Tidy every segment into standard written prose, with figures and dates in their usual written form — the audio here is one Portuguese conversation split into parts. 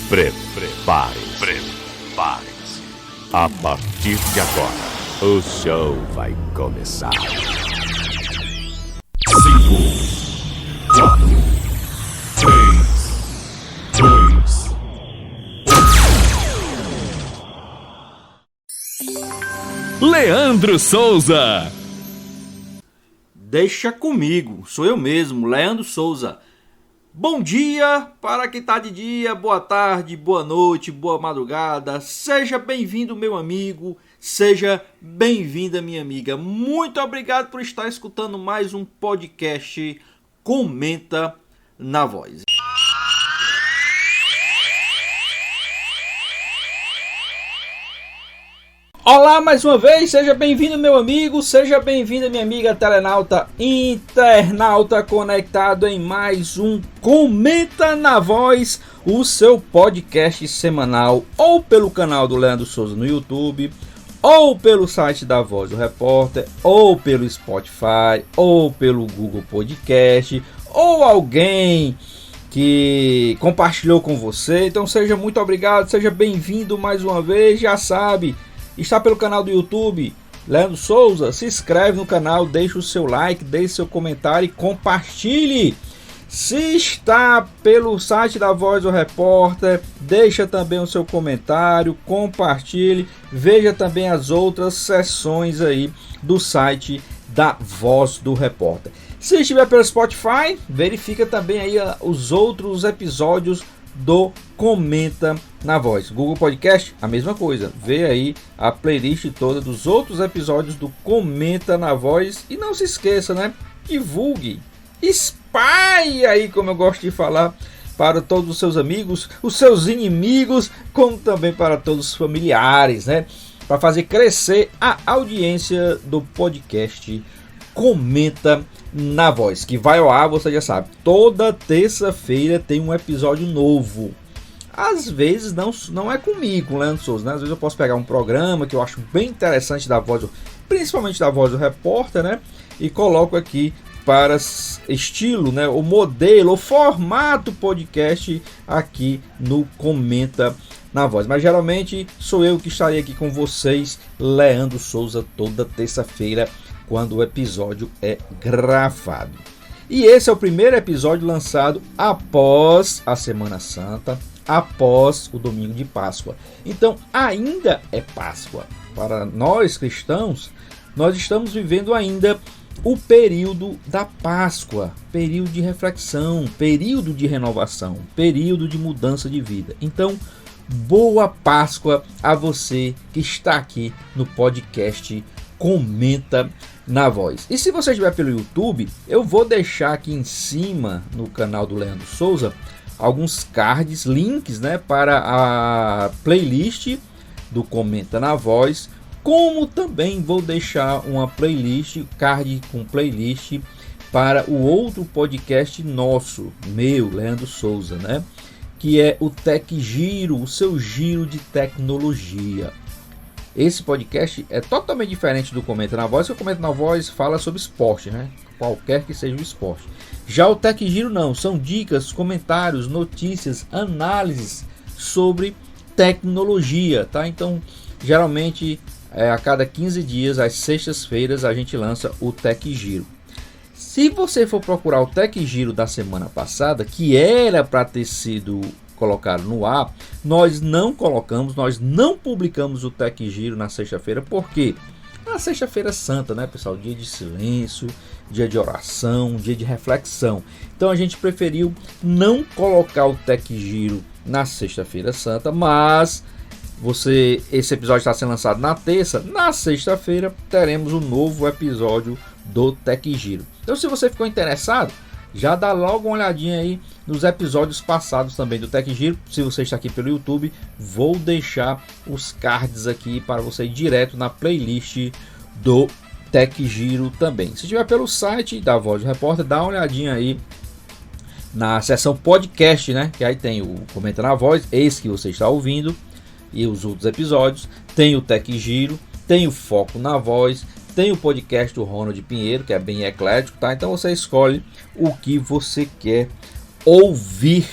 Prepare-se. A partir de agora, o show vai começar. 5, 4, 3, 2, 1. Leandro Souza. Deixa comigo, sou eu mesmo, Leandro Souza. Bom dia para quem está de dia, boa tarde, boa noite, boa madrugada. Seja bem-vindo, meu amigo, seja bem-vinda, minha amiga. Muito obrigado por estar escutando mais um podcast Comenta na Voz. Olá mais uma vez, seja bem-vindo meu amigo, seja bem-vinda minha amiga telenauta, internauta conectado em mais um Comenta na Voz, o seu podcast semanal, ou pelo canal do Leandro Souza no YouTube, ou pelo site da Voz do Repórter, ou pelo Spotify, ou pelo Google Podcast, ou alguém que compartilhou com você. Então seja muito obrigado, seja bem-vindo mais uma vez, já sabe. Está pelo canal do YouTube, Leandro Souza, se inscreve no canal, deixa o seu like, deixe seu comentário e compartilhe. Se está pelo site da Voz do Repórter, deixa também o seu comentário, compartilhe, veja também as outras sessões aí do site da Voz do Repórter. Se estiver pelo Spotify, verifica também aí os outros episódios do Comenta na Voz. Google Podcast, a mesma coisa. Vê aí a playlist toda dos outros episódios do Comenta na Voz. E não se esqueça, né? Divulgue, espalhe aí, como eu gosto de falar, para todos os seus amigos, os seus inimigos, como também para todos os familiares, né? Para fazer crescer a audiência do podcast Comenta na Voz, que vai ao ar, você já sabe, toda terça-feira tem um episódio novo. Às vezes não é comigo, Leandro Souza, né? Às vezes eu posso pegar um programa que eu acho bem interessante da Voz, principalmente da Voz do Repórter, né? E coloco aqui para estilo, né? O modelo, o formato podcast aqui no Comenta na Voz. Mas geralmente sou eu que estarei aqui com vocês, Leandro Souza, toda terça-feira, quando o episódio é gravado. E esse é o primeiro episódio lançado após a Semana Santa, após o domingo de Páscoa. Então ainda é Páscoa. Para nós cristãos, nós estamos vivendo ainda o período da Páscoa, período de reflexão, período de renovação, período de mudança de vida. Então, boa Páscoa a você que está aqui no podcast Comenta na Voz. E se você estiver pelo YouTube, eu vou deixar aqui em cima no canal do Leandro Souza alguns cards, links, né, para a playlist do Comenta na Voz, como também vou deixar uma playlist, card com playlist para o outro podcast nosso, meu, Leandro Souza, né, que é o Tech Giro, o seu giro de tecnologia. Esse podcast é totalmente diferente do Comenta na Voz, porque o Comenta na Voz fala sobre esporte, né? Qualquer que seja o esporte. Já o Tech Giro não, são dicas, comentários, notícias, análises sobre tecnologia, tá? Então, geralmente, a cada 15 dias, às sextas-feiras, a gente lança o Tech Giro. Se você for procurar o Tech Giro da semana passada, que era para ter sido colocado no ar, nós não publicamos o Tech Giro na sexta-feira, porque na sexta-feira santa, né, pessoal, dia de silêncio, dia de oração, dia de reflexão. Então a gente preferiu não colocar o Tech Giro na sexta-feira santa, mas esse episódio está sendo lançado na terça, na sexta-feira teremos um novo episódio do Tech Giro. Então se você ficou interessado, já dá logo uma olhadinha aí nos episódios passados também do Tech Giro. Se você está aqui pelo YouTube, vou deixar os cards aqui para você ir direto na playlist do Tech Giro também. Se estiver pelo site da Voz do Repórter, dá uma olhadinha aí na seção podcast, né? Que aí tem o Comenta na Voz, esse que você está ouvindo, e os outros episódios. Tem o Tech Giro, tem o Foco na Voz, tem o podcast do Ronald Pinheiro, que é bem eclético, tá? Então você escolhe o que você quer ouvir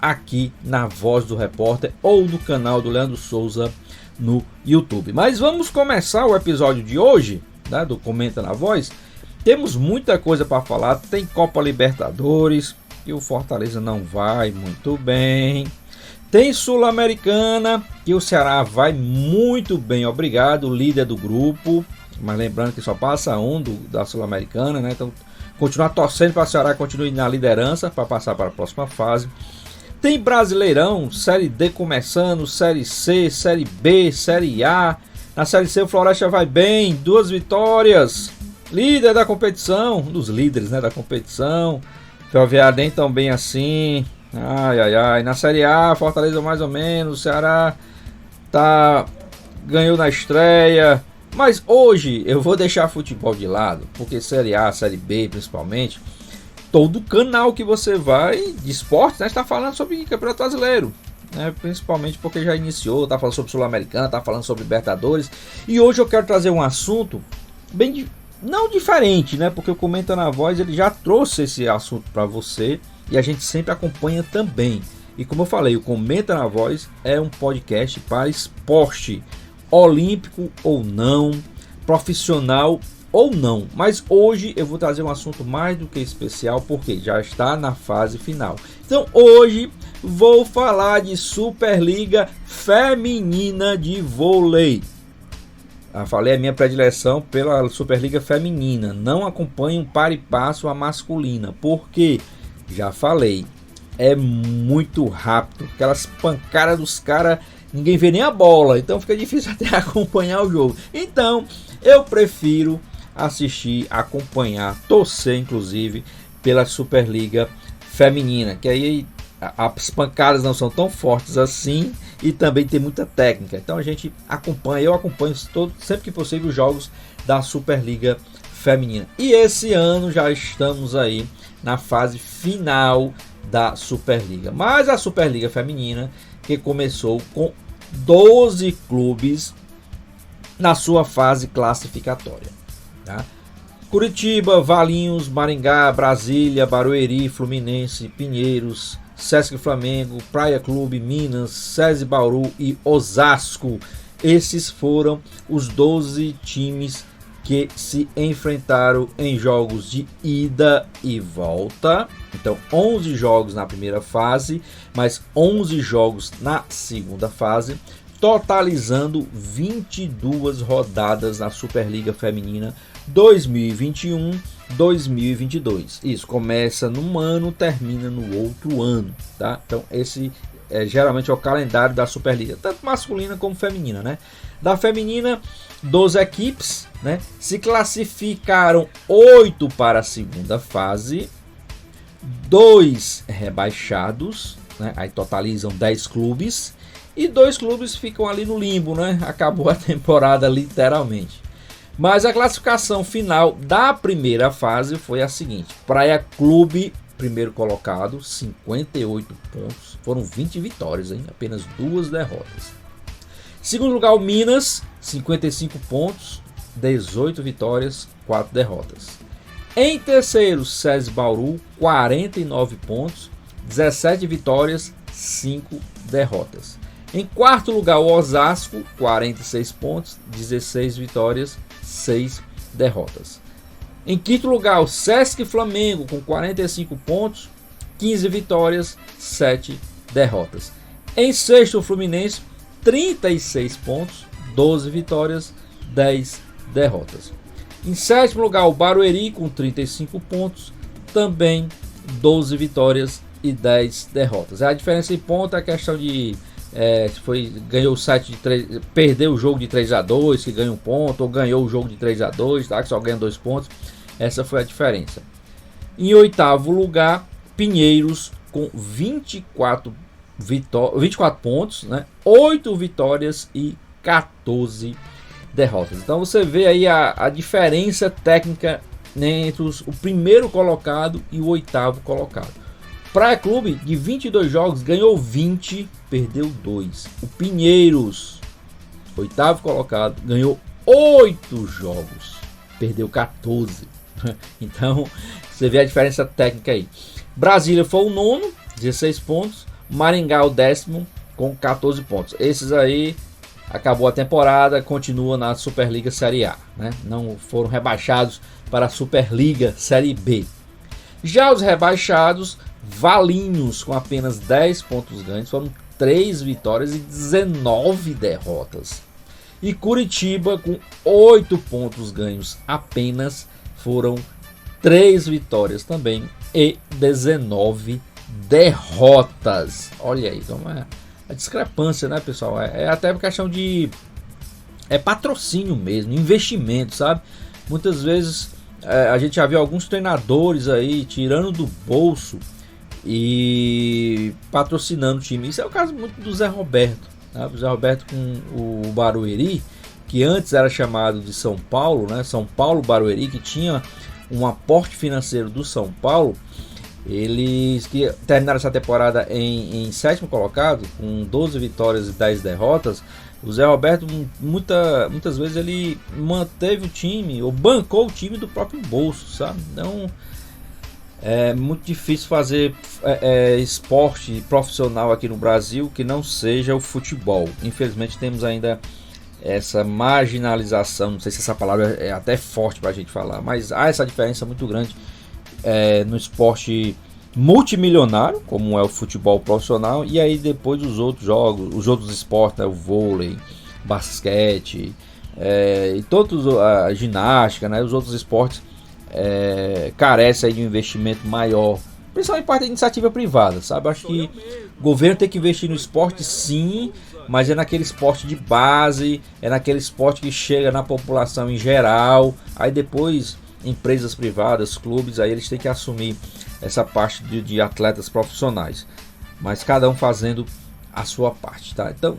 aqui na Voz do Repórter ou no canal do Leandro Souza no YouTube. Mas vamos começar o episódio de hoje, né, do Comenta na Voz. Temos muita coisa para falar. Tem Copa Libertadores, que o Fortaleza não vai muito bem. Tem Sul-Americana, que o Ceará vai muito bem, obrigado, líder do grupo. Mas lembrando que só passa da Sul-Americana, né? Então, continuar torcendo para o Ceará continue na liderança para passar para a próxima fase. Tem Brasileirão, Série D começando, Série C, Série B, Série A. Na Série C o Floresta vai bem, 2 vitórias. Líder da competição, um dos líderes, né, da competição. Ferroviário nem tão bem assim. Ai. Na Série A, Fortaleza mais ou menos. O Ceará ganhou na estreia. Mas hoje eu vou deixar futebol de lado, porque Série A, Série B principalmente, todo canal que você vai de esporte, né, está falando sobre Campeonato Brasileiro, né, principalmente porque já iniciou, está falando sobre Sul-Americana, está falando sobre Libertadores. E hoje eu quero trazer um assunto bem não diferente, né, porque o Comenta na Voz ele já trouxe esse assunto para você e a gente sempre acompanha também. E como eu falei, o Comenta na Voz é um podcast para esporte, olímpico ou não, profissional ou não. Mas hoje eu vou trazer um assunto mais do que especial, porque já está na fase final. Então hoje vou falar de Superliga Feminina de Vôlei. Falei a minha predileção pela Superliga Feminina. Não acompanho para e passo a masculina, porque já falei, é muito rápido. Aquelas pancadas dos caras, ninguém vê nem a bola, então fica difícil até acompanhar o jogo. Então eu prefiro assistir, acompanhar, torcer inclusive pela Superliga Feminina, que aí as pancadas não são tão fortes assim e também tem muita técnica. Então a gente acompanha, eu acompanho sempre que possível os jogos da Superliga Feminina. E esse ano já estamos aí na fase final da Superliga. Mas a Superliga Feminina, que começou com 12 clubes na sua fase classificatória, tá? Curitiba, Valinhos, Maringá, Brasília, Barueri, Fluminense, Pinheiros, Sesc Flamengo, Praia Clube, Minas, SESI Bauru e Osasco. Esses foram os 12 times que se enfrentaram em jogos de ida e volta. Então 11 jogos na primeira fase, mais 11 jogos na segunda fase, totalizando 22 rodadas na Superliga Feminina 2021-2022. Isso começa num ano, termina no outro ano, tá? Então esse geralmente é o calendário da Superliga, tanto masculina como feminina, né? Da feminina, 12 equipes, né, se classificaram 8 para a segunda fase, 2 rebaixados, né, aí totalizam 10 clubes, e 2 clubes ficam ali no limbo, né? Acabou a temporada literalmente. Mas a classificação final da primeira fase foi a seguinte: Praia Clube, primeiro colocado, 58 pontos, foram 20 vitórias, hein? Apenas 2 derrotas. Segundo lugar, o Minas, 55 pontos, 18 vitórias, 4 derrotas. Em terceiro, SESI Bauru, 49 pontos, 17 vitórias, 5 derrotas. Em quarto lugar, o Osasco, 46 pontos, 16 vitórias, 6 derrotas. Em quinto lugar, o Sesc Flamengo, com 45 pontos, 15 vitórias, 7 derrotas. Em sexto, o Fluminense, 36 pontos, 12 vitórias, 10 derrotas. Em sétimo lugar, o Barueri, com 35 pontos, também 12 vitórias e 10 derrotas. A diferença em ponto é a questão de ganhou o set de 3, perdeu o jogo de 3-2, que ganha um ponto, ou ganhou o jogo de 3-2, tá, que só ganha 2 pontos. Essa foi a diferença. Em oitavo lugar, Pinheiros, com 24 pontos, né? 8 vitórias e 14 derrotas. Então você vê aí a diferença técnica entre o primeiro colocado e o oitavo colocado. Praia Clube, de 22 jogos, ganhou 20, perdeu 2. O Pinheiros, oitavo colocado, ganhou 8 jogos, perdeu 14. Então você vê a diferença técnica aí. Brasília foi o nono, 16 pontos. Maringá o 10º com 14 pontos. Esses aí acabou a temporada, continua na Superliga Série A, né? Não foram rebaixados para a Superliga Série B. Já os rebaixados, Valinhos com apenas 10 pontos ganhos, foram 3 vitórias e 19 derrotas. E Curitiba com 8 pontos ganhos apenas, foram 3 vitórias também e 19 derrotas. Olha aí, então a discrepância, né, pessoal? É até uma questão de patrocínio mesmo, investimento, sabe? Muitas vezes a gente já viu alguns treinadores aí tirando do bolso e patrocinando o time. Isso é o caso muito do Zé Roberto, né? O Zé Roberto com o Barueri, que antes era chamado de São Paulo, né? São Paulo Barueri, que tinha um aporte financeiro do São Paulo. Eles que terminaram essa temporada em 7º colocado, com 12 vitórias e 10 derrotas. O Zé Roberto muitas vezes ele manteve o time, ou bancou o time do próprio bolso, sabe? Então é muito difícil fazer esporte profissional aqui no Brasil que não seja o futebol. Infelizmente temos ainda essa marginalização, não sei se essa palavra é até forte para a gente falar, mas há essa diferença muito grande no esporte multimilionário, como é o futebol profissional, e aí depois os outros jogos, os outros esportes, né, o vôlei, basquete, e todos a ginástica, né, os outros esportes carecem aí de um investimento maior, principalmente parte da iniciativa privada, sabe? Acho que o governo tem que investir no esporte, sim, mas é naquele esporte de base, é naquele esporte que chega na população em geral. Aí depois empresas privadas, clubes, aí eles têm que assumir essa parte de atletas profissionais, mas cada um fazendo a sua parte, tá? Então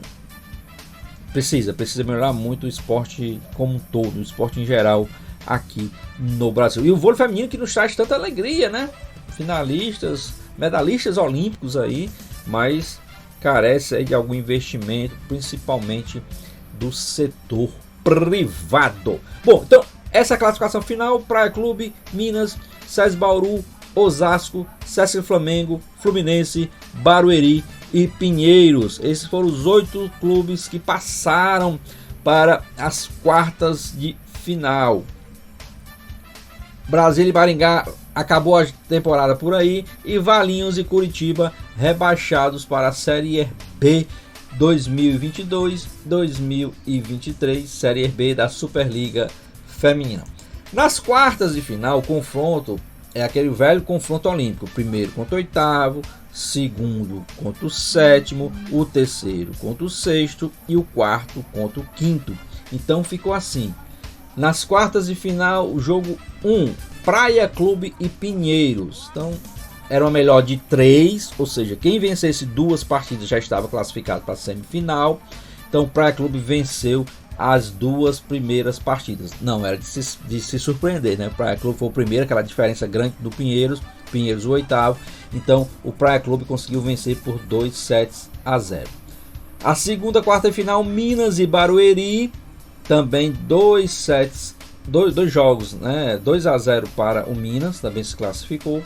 precisa melhorar muito o esporte como um todo, o esporte em geral aqui no Brasil. E o vôlei feminino, que nos traz tanta alegria, né? Finalistas, medalhistas olímpicos aí, mas carece aí de algum investimento, principalmente do setor privado. Bom, então essa é a classificação final: Praia Clube, Minas, SESI Bauru, Osasco, SESI Flamengo, Fluminense, Barueri e Pinheiros. Esses foram os 8 clubes que passaram para as quartas de final. Brasília e Maringá acabou a temporada por aí, e Valinhos e Curitiba rebaixados para a Série B 2022-2023, Série B da Superliga Feminina. Nas quartas de final, o confronto é aquele velho confronto olímpico: primeiro contra o oitavo, segundo contra o sétimo, o terceiro contra o sexto e o quarto contra o quinto. Então ficou assim: nas quartas de final, o jogo 1, Praia Clube e Pinheiros. Então era uma melhor de 3, ou seja, quem vencesse 2 partidas já estava classificado para a semifinal. Então o Praia Clube venceu as 2 primeiras partidas. Não era de se surpreender, né? O Praia Clube foi o primeiro, aquela diferença grande do Pinheiros o oitavo. Então o Praia Clube conseguiu vencer por 2-0. A segunda quarta de final, Minas e Barueri, também 2 jogos, né? 2-0 para o Minas, também se classificou.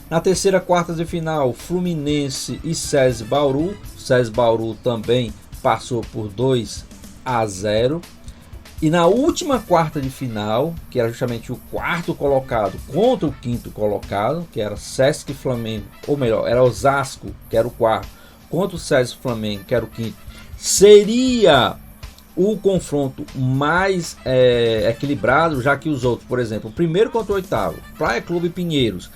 Na terceira quarta de final, Fluminense e SESI Bauru. SESI Bauru também passou por 2-0. E na última quarta de final, que era justamente o quarto colocado contra o quinto colocado, que era Sesc Flamengo, ou melhor, era Osasco, que era o quarto, contra o Sesc Flamengo, que era o quinto, seria o confronto mais equilibrado, já que os outros, por exemplo, o primeiro contra o oitavo, Praia Clube e Pinheiros,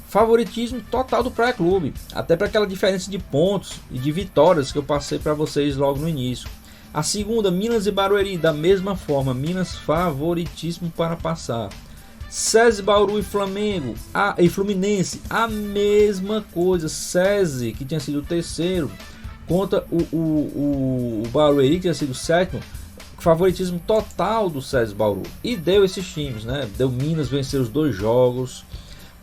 favoritismo total do Praia Clube, até para aquela diferença de pontos e de vitórias que eu passei para vocês logo no início. A segunda, Minas e Barueri, da mesma forma, Minas favoritíssimo para passar. SESI Bauru e Flamengo e Fluminense, a mesma coisa. SESI, que tinha sido o terceiro, contra o Barueri, que tinha sido o sétimo, favoritismo total do SESI Bauru. E deu esses times, né? Deu Minas vencer os 2 jogos,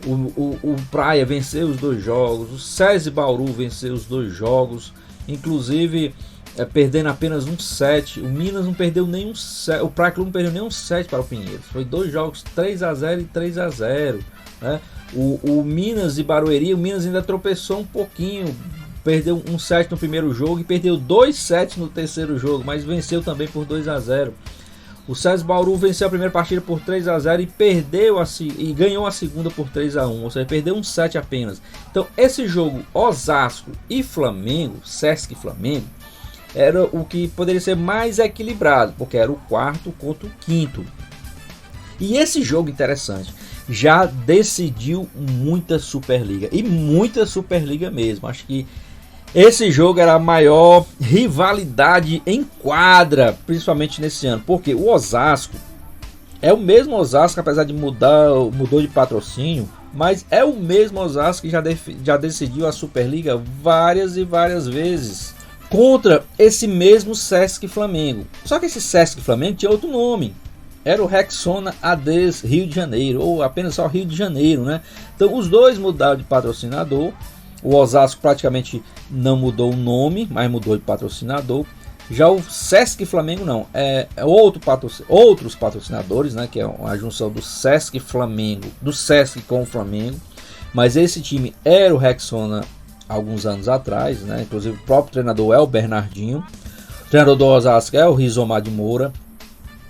o Praia venceu os 2 jogos, o SESI Bauru venceu os 2 jogos, inclusive perdendo apenas um set. O Minas não perdeu nenhum set, o Praia Clube não perdeu nenhum set para o Pinheiros. Foi 2 jogos, 3-0 e 3-0, né? O Minas e Barueri, o Minas ainda tropeçou um pouquinho, perdeu um set no primeiro jogo e perdeu 2 sets no terceiro jogo, mas venceu também por 2-0. O SESI Bauru venceu a primeira partida por 3-0 e perdeu e ganhou a segunda por 3-1, ou seja, perdeu um set apenas. Então esse jogo Osasco e Flamengo, Sesc e Flamengo, era o que poderia ser mais equilibrado, porque era o quarto contra o quinto. E esse jogo interessante, já decidiu muita Superliga, e muita Superliga mesmo. Acho que esse jogo era a maior rivalidade em quadra, principalmente nesse ano, porque o Osasco é o mesmo Osasco, apesar de mudou de patrocínio, mas é o mesmo Osasco que já decidiu a Superliga várias e várias vezes contra esse mesmo Sesc Flamengo. Só que esse Sesc Flamengo tinha outro nome, era o Rexona ADES Rio de Janeiro, ou apenas só Rio de Janeiro, né? Então os dois mudaram de patrocinador. O Osasco praticamente não mudou o nome, mas mudou de patrocinador. Já o Sesc Flamengo não, outros patrocinadores, né, que é a junção do Sesc Flamengo, do Sesc com o Flamengo. Mas esse time era o Rexona alguns anos atrás, né? Inclusive o próprio treinador é o Bernardinho. O treinador do Osasco é o Rizomar de Moura.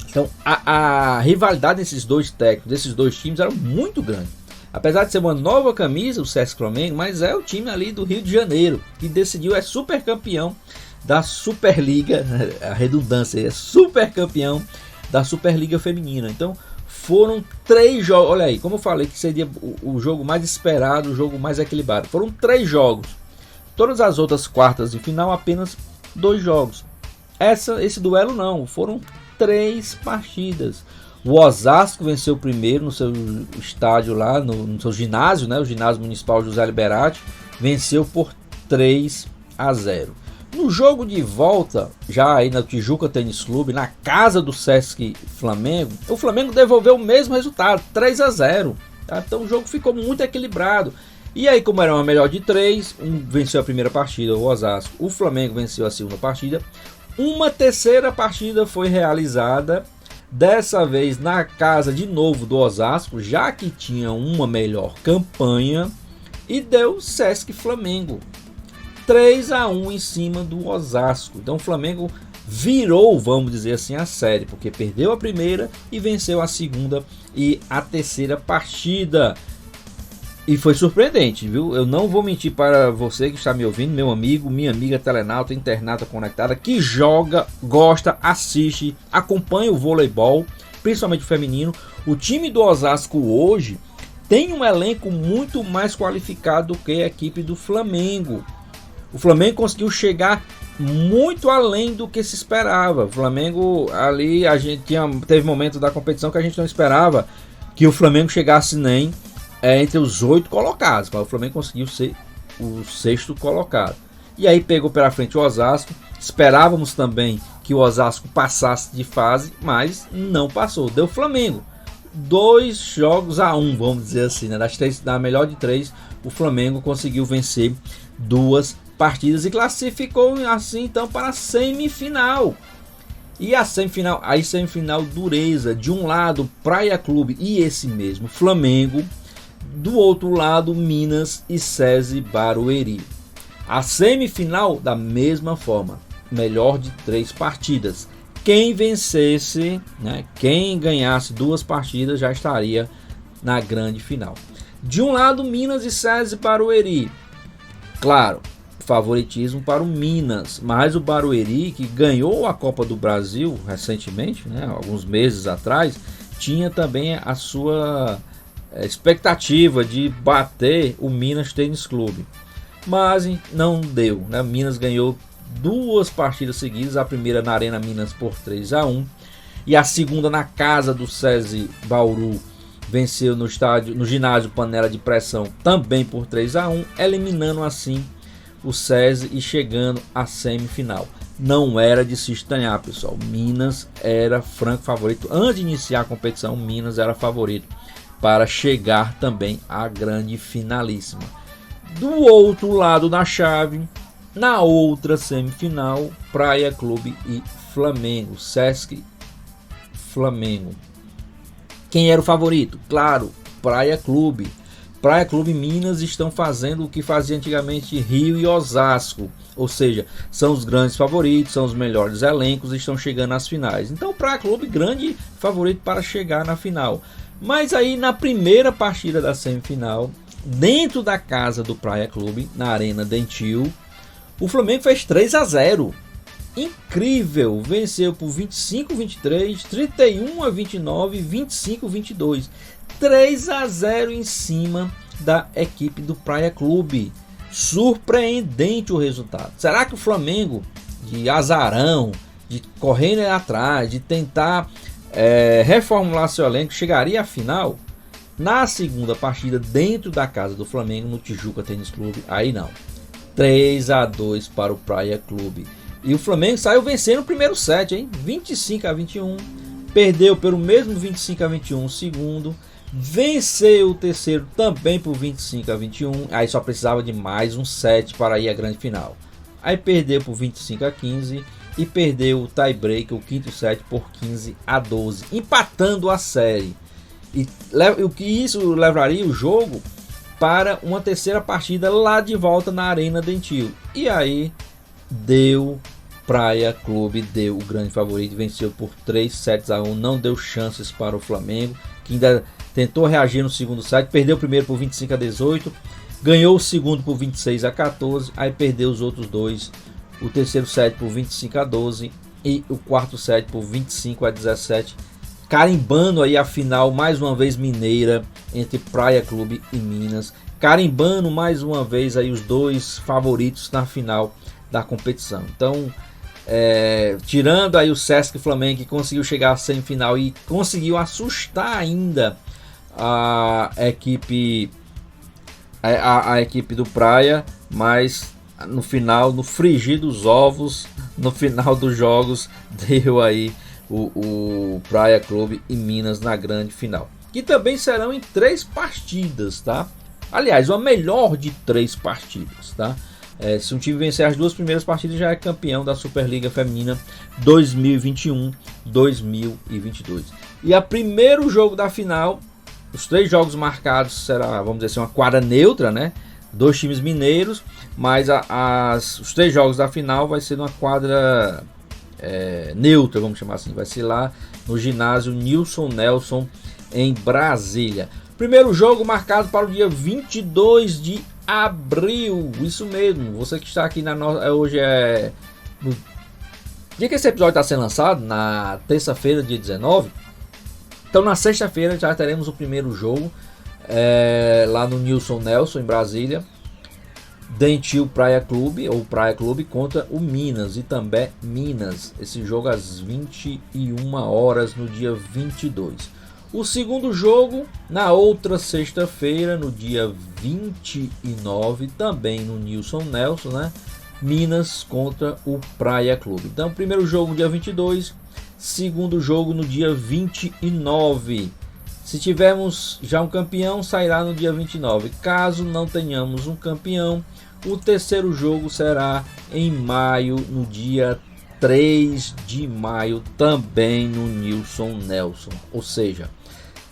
Então a rivalidade desses dois técnicos, desses dois times, era muito grande. Apesar de ser uma nova camisa, o Sesc Flamengo, mas é o time ali do Rio de Janeiro, que decidiu, é super campeão da Superliga, a redundância, é super campeão da Superliga Feminina. Então foram 3 jogos, olha aí, como eu falei que seria o jogo mais esperado, o jogo mais equilibrado. Foram 3 jogos, todas as outras quartas de final apenas 2 jogos. Esse duelo não, foram 3 partidas. O Osasco venceu o primeiro no seu estádio lá, no seu ginásio, né? O ginásio municipal José Liberati, venceu por 3-0. No jogo de volta, já aí na Tijuca Tênis Clube, na casa do Sesc Flamengo, o Flamengo devolveu o mesmo resultado, 3-0. Tá? Então o jogo ficou muito equilibrado. E aí, como era uma melhor de 3, venceu a primeira partida, o Osasco. O Flamengo venceu a segunda partida. Uma terceira partida foi realizada, dessa vez na casa de novo do Osasco, já que tinha uma melhor campanha, e deu Sesc Flamengo 3-1 em cima do Osasco. Então o Flamengo virou, vamos dizer assim, a série, porque perdeu a primeira e venceu a segunda e a terceira partida. E foi surpreendente, viu? Eu não vou mentir para você que está me ouvindo, meu amigo, minha amiga telenauta, internauta conectada, que joga, gosta, assiste, acompanha o voleibol, principalmente o feminino. O time do Osasco hoje tem um elenco muito mais qualificado do que a equipe do Flamengo. O Flamengo conseguiu chegar muito além do que se esperava. O Flamengo ali, teve momentos da competição que a gente não esperava que o Flamengo chegasse nem entre os 8 colocados, mas o Flamengo conseguiu ser o 6º colocado. E aí pegou pela frente o Osasco. Esperávamos também que o Osasco passasse de fase, mas não passou. Deu Flamengo 2-1, vamos dizer assim, né? Da melhor de 3, o Flamengo conseguiu vencer 2 partidas e classificou assim então para a semifinal. E a semifinal dureza, de um lado Praia Clube e esse mesmo Flamengo, do outro lado Minas e SESI Barueri. A semifinal da mesma forma, melhor de 3 partidas. Quem vencesse, né, quem ganhasse 2 partidas já estaria na grande final. De um lado Minas e SESI Barueri, claro, favoritismo para o Minas, mas o Barueri, que ganhou a Copa do Brasil recentemente, né, alguns meses atrás, tinha também a sua expectativa de bater o Minas Tênis Clube, mas não deu, né? Minas ganhou 2 partidas seguidas, a primeira na Arena Minas por 3-1 e a segunda na casa do SESI Bauru, venceu no ginásio Panela de Pressão também por 3-1, eliminando assim o SESI e chegando à semifinal. Não era de se estranhar, pessoal. Minas era franco favorito. Antes de iniciar a competição, Minas era favorito para chegar também à grande finalíssima. Do outro lado da chave, na outra semifinal, Praia Clube e Flamengo, Sesc Flamengo. Quem era o favorito? Claro, Praia Clube. Praia Clube e Minas estão fazendo o que fazia antigamente Rio e Osasco, ou seja, são os grandes favoritos, são os melhores elencos e estão chegando às finais. Então o Praia Clube grande favorito para chegar na final. Mas aí na primeira partida da semifinal, dentro da casa do Praia Clube, na Arena Dentil, o Flamengo fez 3-0. Incrível, venceu por 25-23, 31-29, 25-22. 3-0 em cima da equipe do Praia Clube. Surpreendente o resultado. Será que o Flamengo, de azarão, de correndo atrás, de tentar reformular seu elenco, chegaria à final? Na segunda partida, dentro da casa do Flamengo, no Tijuca Tênis Clube, aí não. 3-2 para o Praia Clube. E o Flamengo saiu vencendo o primeiro set, hein? 25-21. Perdeu pelo mesmo 25-21 o segundo. Venceu o terceiro também por 25-21. Aí só precisava de mais um set para ir à grande final. Aí perdeu por 25-15 e perdeu o tie break, o quinto set, por 15-12, empatando a série. E o que isso levaria o jogo para uma terceira partida lá de volta na Arena Dentil. E aí deu Praia Clube, deu o grande favorito, venceu por 3-1, não deu chances para o Flamengo, que ainda tentou reagir no segundo set, perdeu o primeiro por 25-18, ganhou o segundo por 26-14, aí perdeu os outros dois, o terceiro set por 25-12 e o quarto set por 25-17, carimbando aí a final mais uma vez mineira entre Praia Clube e Minas, carimbando mais uma vez aí os dois favoritos na final da competição. Então, tirando aí o Sesc Flamengo, que conseguiu chegar à semifinal e conseguiu assustar ainda a equipe do Praia, mas no final, no frigir dos ovos, no final dos jogos, deu aí o Praia Clube e Minas na grande final, que também serão em 3 partidas, tá? Aliás, uma melhor de 3 partidas, tá? Se um time vencer as 2 primeiras partidas, já é campeão da Superliga Feminina 2021-2022. E a primeiro jogo da final, os 3 jogos marcados será, vamos dizer assim, uma quadra neutra, né? 2 times mineiros, mas os 3 jogos da final vai ser numa quadra neutra, vamos chamar assim. Vai ser lá no ginásio Nilson Nelson, em Brasília. Primeiro jogo marcado para o dia 22 de abril, isso mesmo. Você que está aqui hoje no dia que esse episódio está sendo lançado, na terça-feira, dia 19. Então na sexta-feira já teremos o primeiro jogo lá no Nilson Nelson, em Brasília. Dentil Praia Clube, ou Praia Clube contra o Minas, e também Minas. Esse jogo às 21 horas no dia 22. O segundo jogo na outra sexta-feira, no dia 29, também no Nilson Nelson, né? Minas contra o Praia Clube. Então, primeiro jogo no dia 22, segundo jogo no dia 29. Se tivermos já um campeão, sairá no dia 29. Caso não tenhamos um campeão, o terceiro jogo será em maio, no dia 3 de maio, também no Nilson Nelson. Ou seja,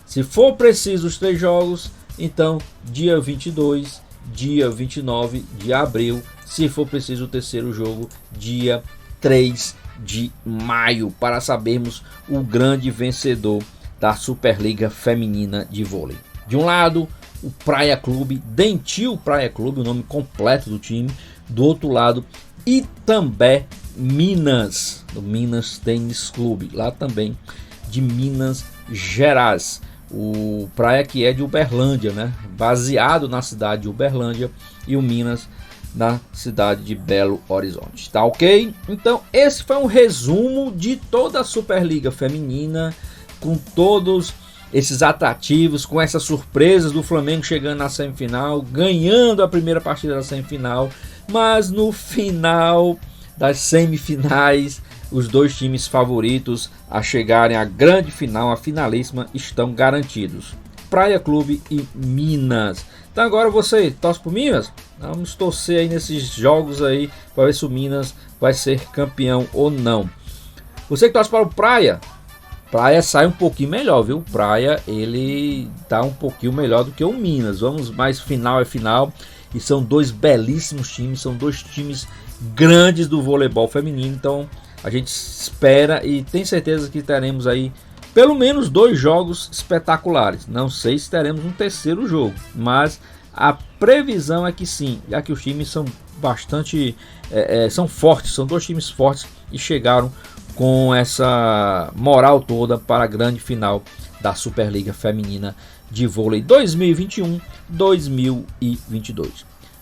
se for preciso os 3 jogos, então dia 22, dia 29 de abril. Se for preciso o terceiro jogo, dia 3 de maio, para sabermos o grande vencedor da Superliga Feminina de Vôlei. De um lado, o Praia Clube, Dentil Praia Clube, o nome completo do time. Do outro lado, Itambé Minas, do Minas Tênis Clube, lá também de Minas Gerais. O Praia, que é de Uberlândia, né? Baseado na cidade de Uberlândia, e o Minas na cidade de Belo Horizonte. Tá ok? Então esse foi um resumo de toda a Superliga Feminina, com todos esses atrativos, com essas surpresas do Flamengo chegando na semifinal, ganhando a primeira partida da semifinal, mas no final das semifinais, os 2 times favoritos a chegarem à grande final, a finalíssima, estão garantidos: Praia Clube e Minas. Então agora você torce pro Minas? Vamos torcer aí nesses jogos aí para ver se o Minas vai ser campeão ou não. Você que torce para o Praia, Praia sai um pouquinho melhor, viu? Praia, ele tá um pouquinho melhor do que o Minas. Vamos, mais final é final. E são dois belíssimos times, são dois times grandes do voleibol feminino. Então a gente espera e tem certeza que teremos aí pelo menos 2 jogos espetaculares. Não sei se teremos um terceiro jogo, mas a previsão é que sim, já que os times são bastante são fortes, são 2 times fortes e chegaram com essa moral toda para a grande final da Superliga Feminina de Vôlei 2021-2022.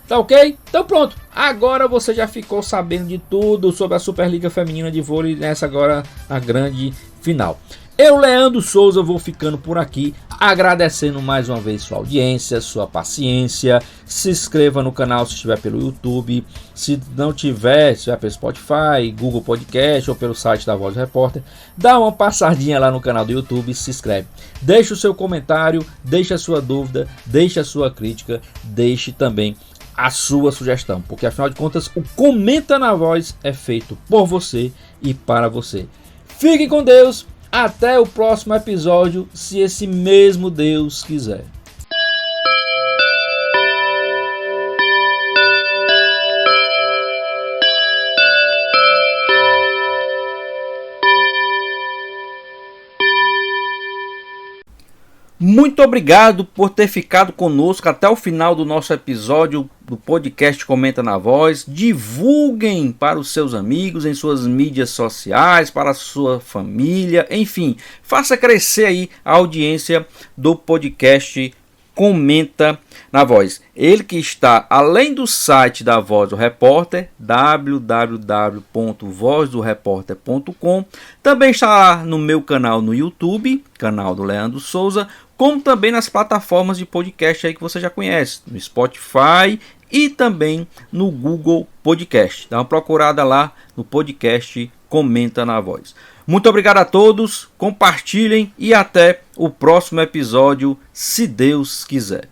Tá ok? Então pronto, agora você já ficou sabendo de tudo sobre a Superliga Feminina de Vôlei nessa agora a grande final. Eu, Leandro Souza, vou ficando por aqui, agradecendo mais uma vez sua audiência, sua paciência. Se inscreva no canal se estiver pelo YouTube. Se não tiver, se estiver pelo Spotify, Google Podcast ou pelo site da Voz do Repórter, dá uma passadinha lá no canal do YouTube e se inscreve. Deixe o seu comentário, deixe a sua dúvida, deixe a sua crítica, deixe também a sua sugestão, porque afinal de contas o Comenta na Voz é feito por você e para você. Fique com Deus. Até o próximo episódio, se esse mesmo Deus quiser. Muito obrigado por ter ficado conosco até o final do nosso episódio do podcast Comenta na Voz. Divulguem para os seus amigos em suas mídias sociais, para a sua família, enfim, faça crescer aí a audiência do podcast Comenta na Voz. Ele que está além do site da Voz do Repórter, www.vozdoreporter.com, também está lá no meu canal no YouTube, canal do Leandro Souza, como também nas plataformas de podcast aí que você já conhece, no Spotify e também no Google Podcast. Dá uma procurada lá no podcast Comenta na Voz. Muito obrigado a todos, compartilhem e até o próximo episódio, se Deus quiser.